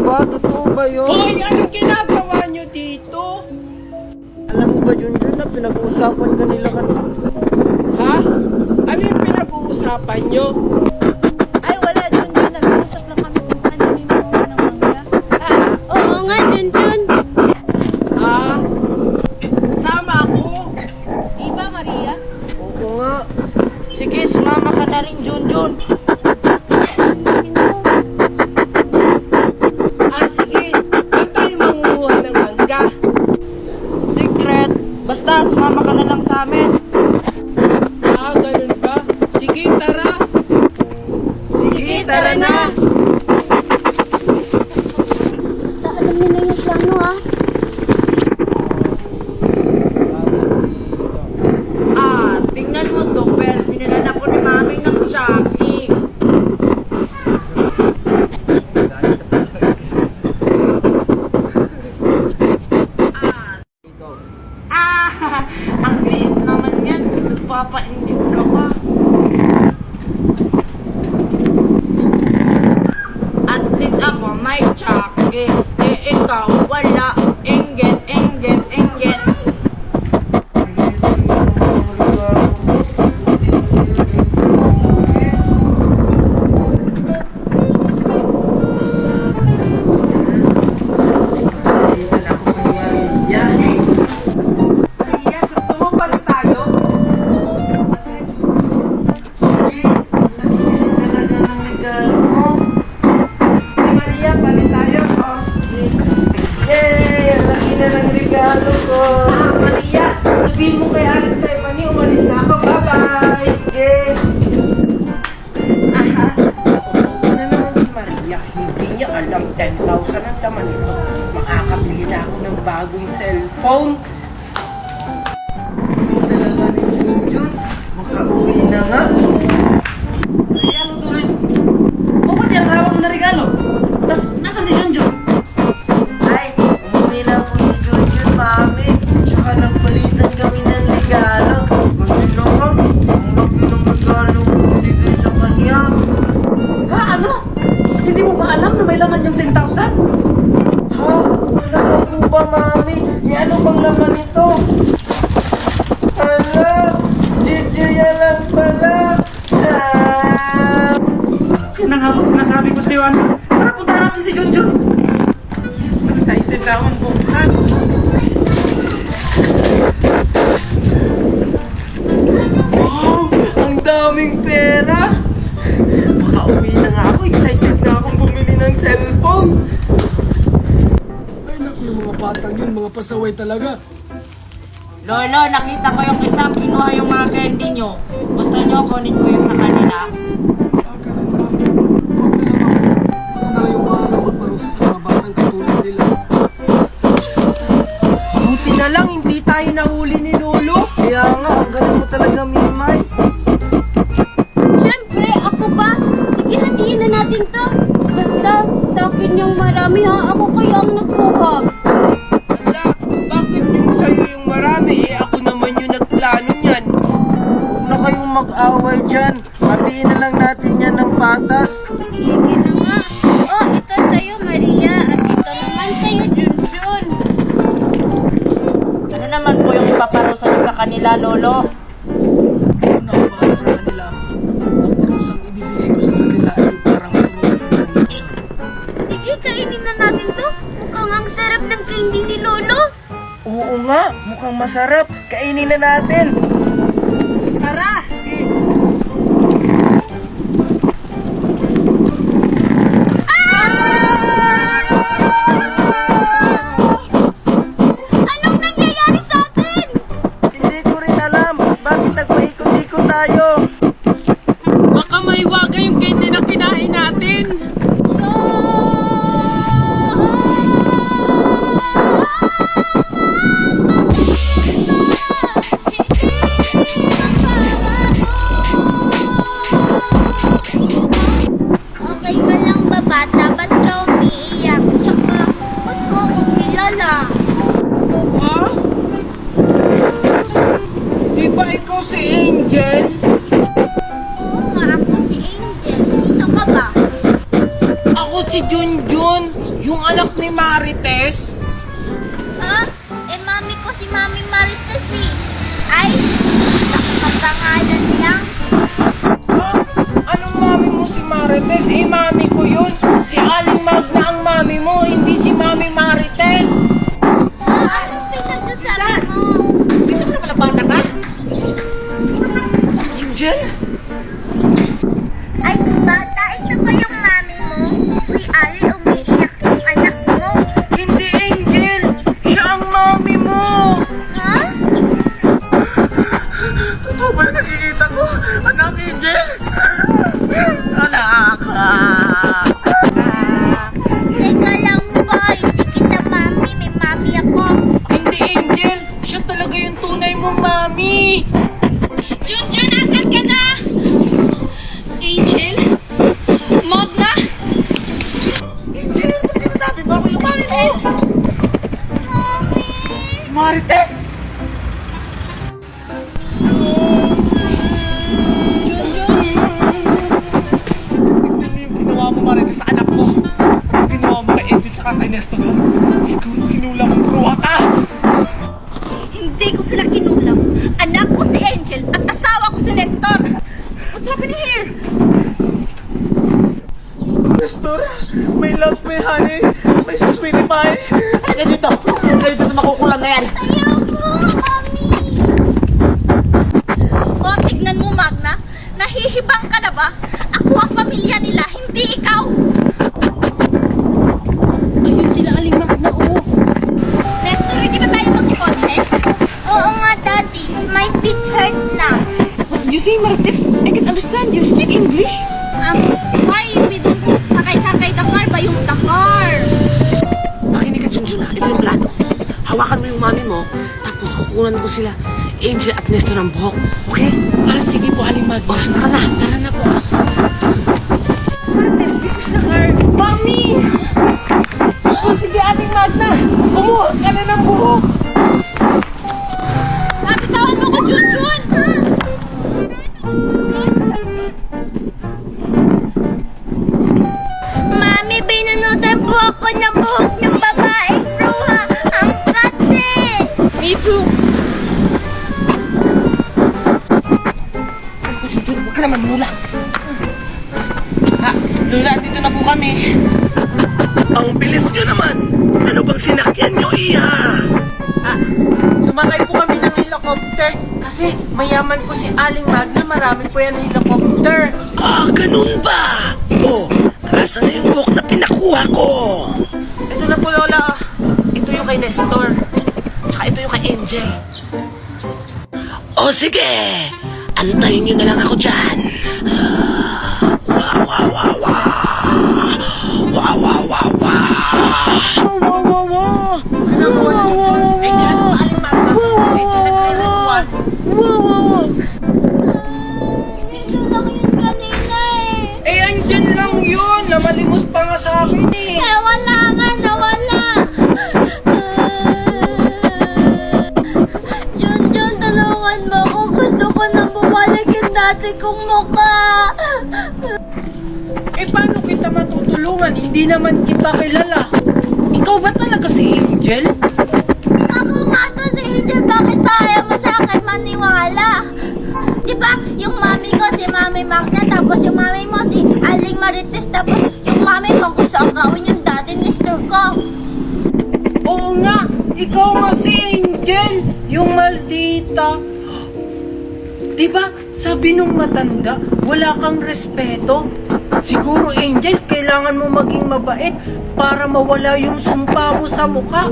ba? Totoo ba yun? Hoy! Anong ginagawa nyo dito? Alam mo ba, Junjun, na pinag-uusapan ka nila kanina? Ha? Ano yung pinag-uusapan nyo? Ay, wala, Junjun. Nag-uusap lang kami kung saan kami makuha ng mangga. Oo nga, Junjun. Ha? Sama ako? Iba, Maria? Oo nga. Sige, sumama ka na rin, Junjun. Sige. Saan tayo mangunguha ng mangga? Secret. Basta, sumama ka na lang sa amin. Ganun ba? Sige, tara. Sige, tara na. Basta alam niyo na yung plano, ha? Tingnan mo to, Pel. Binilan ako ni Mami ng Chucky. Ang liit naman yan. Nagpapaingit ka pa. At least ako may Chucky. Ikaw wala. Inggit, inggit, inggit. Maria, gusto mo pala tayo? Sige, laki kasi talaga ng regalo ko. Maria, palit tayo. Oh. Yay! Ang laki na ng regalo ko. Maria, sabihin mo kay Aling Taymani, umalis na ako. Bye-bye. Yay! Aha. Ano naman si Maria? Hindi niya alam 10,000 ang laman nito. Makakabili na ako ng bagong cellphone. Talaga ni Junjun. Makauwi na nga. Kaya mo tuloy. O ba't yan ang hawak mo na regalo? Tas, nasan si Junjun? Ay, umuwi lang po si Junjun, Mami. Tsaka nagpalitan kami ng regalo. Kasi naman, ang laki ng regalo ko binigay sa kanya. Ha? Ano? Hindi mo ba alam na may laman yung 10,000? Ha? Talaga po ba, Mami? Ano bang laman nito? Hala! Chichirya lang pala! Ah! Yan ang hawak sinasabi ko sa'yo, anak. Tara, punta natin si Junjun. Yes, excited na akong buksan. Wow! Ang daming pera! Makauwi na nga ako. Excited na akong bumili ng cellphone. Ay naku, yung mga batang yun, mga pasaway talaga. Lolo, nakita ko yung isa, kinuha yung mga candy nyo. Gusto nyo, kunin ko yun sa kanila. Ganun ba? Huwag na lang ako. Ako na lang yung bahala magparusa sa mga batang katulad nila. Buti na lang, hindi tayo nahuli ni Lolo. Kaya nga, ang galing mo talaga, Mimay. Siyempre, ako pa. Sige, hatiin na natin to. Basta, sa akin yung marami, ha? Ako kaya ang nagkuha. Wala, bakit yung sa'yo yung marami? Ako naman yung nagplano niyan. Huwag na kayong mag-away dyan. Hatiin na lang natin yan ng patas. Sige na nga. Oh, ito sa'yo, Maria. At ito naman sa'yo, Junjun. Ano naman po yung ipaparusa nyo sa kanila, Lolo? Ako na ang bahala sa kanila. Ang parusang ibibigay ko sa kanila ay parang turuan sa kanilang leksyon. Sige, kainin na natin to. Mukhang ang sarap ng candy ni Lolo. Oo nga, mukhang masarap. Kainin na natin. Tara! Anong nangyayari sa atin? Hindi ko rin alam. Bakit nagpaikot-ikot tayo? Baka maiwaga yung candy na kinain natin. Okay ka lang ba, bata? Ba't ka umiiyak? Tsaka, ba't mo ako kilala? Ha? Di ba ikaw si Angel? Yung anak ni Marites? Ha? Eh, mami ko si Mami Marites eh. Ay, magkangalan lang. Ha? Anong mami mo si Marites? Eh, mami ko yun. Si Aling Magna ang mami mo, hindi si Mami Marites. Anong pinagsasabi mo? Dito ka na pala bata ka? Angel? Ay, bata, ito ba yung mami mo? Uy, Ali, umiiyak yung anak mo. Hindi, Angel. Siya ang mami mo. Ha? Totoo ba na nakikita ko? Anak, Angel? Anak. Teka lang po, hindi kita mami. May mami ako. Hindi, Angel. Siya talaga yung tunay mong mami. Junjun, asan ka na? Angel? Magna? Angel, ano ba sinasabi mo? Ako yung mami mo. Mami! Marites! Tignan mo yung ginawa mo, Marites, sa anak mo. Yung ginawa mo kay Angel sa kay Nestor. Siguro kinulang ang bruha ka. Hindi ko sila kinulang. Anak ko si Angel at asawa ko si Nestor. What's happening here? Nestor, may loves, may honey, may sweetie pie. Halika dito. Kayo dito sa makukulang na yan. Ayoko, mami! O, tignan mo, Magna. Nahihibang ka na ba? Ako ang pamilya nila, hindi ikaw! Ayun sila, Aling Magna, oh. Nestor, hindi ba tayo magkikotse? Oo nga, Daddy. My feet hurt na. What did you say, Marites? I can understand you. Speak English. Why we don't sakay-sakay the car ba yung the car? Makinig ka, Junjun, ha? Ito yung plano. Hawakan mo yung mami mo, tapos kukunan ko sila, Angel at Nestor ang buhok. Okay? Sige po, Aling Magna. Oh, tara na. Tara na po. Marites, because the car. Mommy! Oh, sige, Aling Magna. Kumuha ka na ng buhok. Kapitawan mo ko, Junjun! Mami, binunutan po ako ng buhok ng babaeng bruha. Ang kate! Me too. Junjun, huwag ka naman mula. Ha, Lola, dito na po kami. Ang bilis nyo naman. Ano bang sinakyan nyo, Iha? Sumakay po kami ng helicopter kasi mayaman po si Aling Magna, marami po yan ng helicopter. Ganun ba? Oh, asa na yung book na pinakuha ko? Ito na po, Lola. Ito yung kay Nestor. Tsaka ito yung kay Angel. Oh, sige. Antayin nyo na lang ako dyan. Wow, wow, wow, wow. Wow, wow, wow, wow. Wow, wow, wow, wow. Ginagawa ni Junjun. Eh, di ano pa, Aling Magna? Eh, di nagre-ritual. Wow, wow, wow. Dito lang yun kanina eh. Eh, andyan lang yun. Namalimos pa nga sa akin eh. Wala nga, nawala. Junjun, tulungan mo ako. Gusto ko na bumalik yung dati kong mukha. Eh, paano kita matutulungan? Hindi naman kita kilala. Ikaw ba talaga si Angel? Ako nga to si Angel, bakit ba ayaw mo sa akin maniwala? Diba, yung mami ko si Mami Magna, tapos yung mami mo si Aling Marites, tapos yung mami mo gusto ang gawin yung daddy ni Nestor ko. Oo nga! Ikaw nga si Angel! Yung maldita! Diba, sabi nung matanda, wala kang respeto. Siguro, Angel, kailangan mo maging mabait para mawala yung sumpa mo sa mukha.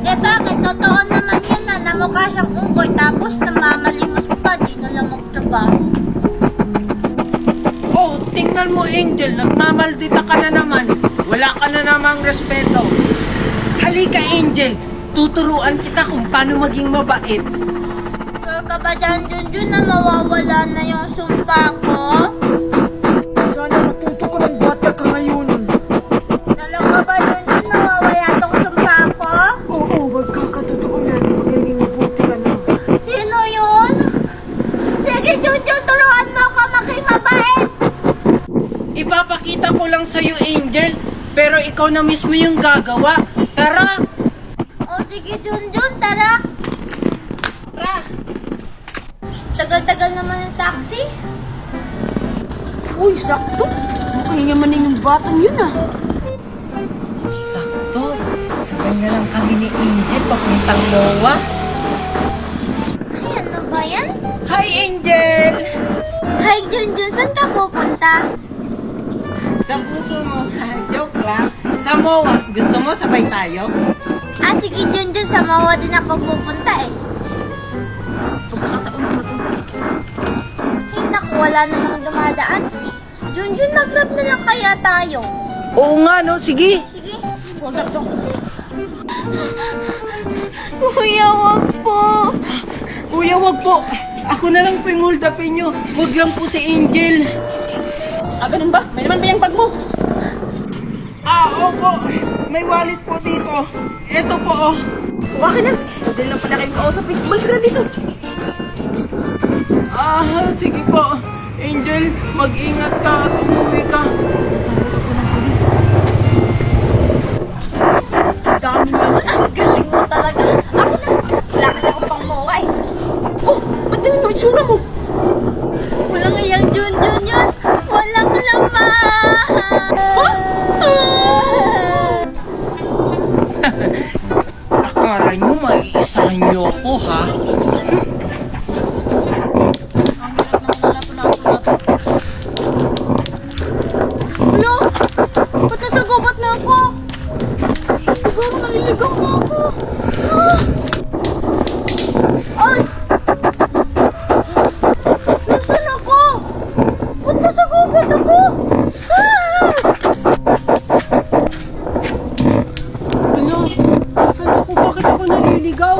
Eh bakit? Totoo naman yun na namukha siyang unggoy tapos namamalimos pa, di na lang magtrabaho. Oh, tingnan mo, Angel, nagmamaldita ka na naman. Wala ka na namang respeto. Halika, Angel, tuturuan kita kung paano maging mabait. Sure ka ba dyan, Junjun, na mawawala na yung sumpa ko? Sana matuto ka ng bata ka ngayon. Talaga ba, Junjun, nawawala tong sumpa ko? Oo, magkakatotoo yan. Magiging mabuti ka na. Sino yun? Sige, Junjun, turuan mo ako maging mabait! Ipapakita ko lang sa'yo, Angel, pero ikaw ikaw na mismo yung gagawa. Tara! O sige, Junjun, tara. Tara! Tagal-tagal naman yung taxi. Uy, sakto. Mukhang yamanin yung batang yun ah. Sakto. Sabay nga lang kami ni Angel papuntang MOA. Ay, ano ba yan? Hi, Angel! Hi, Junjun, saan ka pupunta? Sa puso mo. Joke lang. Sa MOA. Gusto mo sabay tayo? Ah, sige, Junjun, sa Mawa din ako pupunta eh. Pagkakataon mo to. Ay, naku, wala na namang dumadaan. Junjun, mag-grab na lang kaya tayo. Oo nga, no? Sige. Sige. Kuya, wag po. Kuya, wag po. Ako na lang po yung hold upin nyo. Wag lang po si Angel. Ah, ganun ba? May naman ba yung bag mo? Opo. May wallet po dito. Ito po, oh. Kuha na. Hindi lang pala kayong kausapin. Umalis ka na dito. Sige po. Angel, mag-ingat ka at umuwi ka. Dami naman. Ang galing mo talaga. Ako na. Wala kasi akong pang MOA eh. Oh, ba't din mo itsura mo? Walang iyang Junjun yan. Walang laman. Akala nyo maiisahan nyo ako, ha? Ano? Ba't nasa gubat na ako? Siguro naliligaw na ako. Ay! Nasaan ako? Ba't nasa gubat ako? Ano? Saan ako? Bakit ako naliligaw?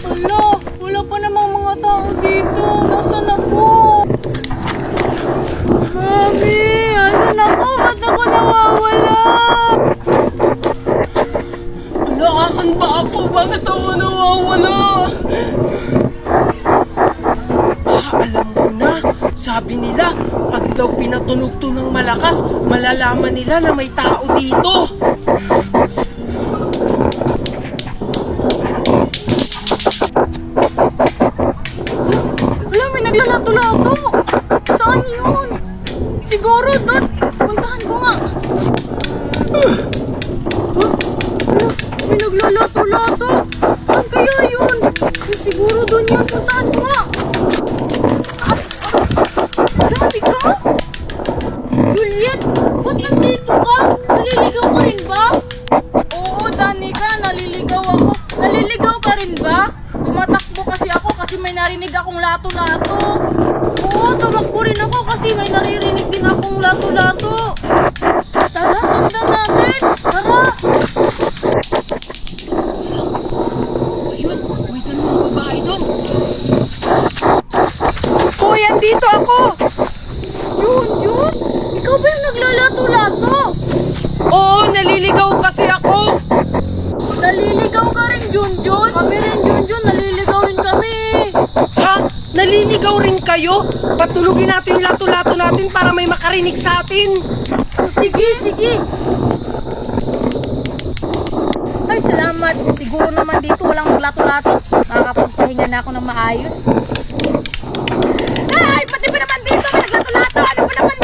Hala, wala pa namang mga tao dito. Nasaan ako? Mami, asan ako? Ba't ako nawawala? Ano? Asan ba ako? Bakit ako nawawala? Alam ko na. Sabi nila, pag daw pinatunog to ng malakas, malalaman nila na may tao dito. Wala, may naglalato-lato. Saan yun? Siguro doon. Puntahan ko nga. May naglalato-lato. Saan kaya yun? Siguro doon yun. Puntahan ko nga. Grabe ka? Juliet, ba't nandito ka? Naliligaw ka rin ba? Oo, Danica, naliligaw ako. Naliligaw ka rin ba? Tumatakbo kasi ako kasi may narinig akong lato-lato. Oo, tumakbo rin ako kasi may naririnig din akong lato-lato. Tara, sundan namin. Tara. Ayun, may dalawang babae doon. Hoy, andito ako! Yun? Ikaw ba yung naglalato-lato? Oo, naliligaw kasi ako. Naliligaw ka rin, Junjun? Kami rin, Junjun. Naliligaw rin kami. Ha? Naliligaw rin kayo? Patulugin natin yung lato-lato natin para may makarinig sa atin. Sige. Ay, salamat. Siguro naman dito walang maglato-lato. Makakapagpahinga na ako ng maayos. Ay, pati ba naman dito may naglato-lato? Ano ba naman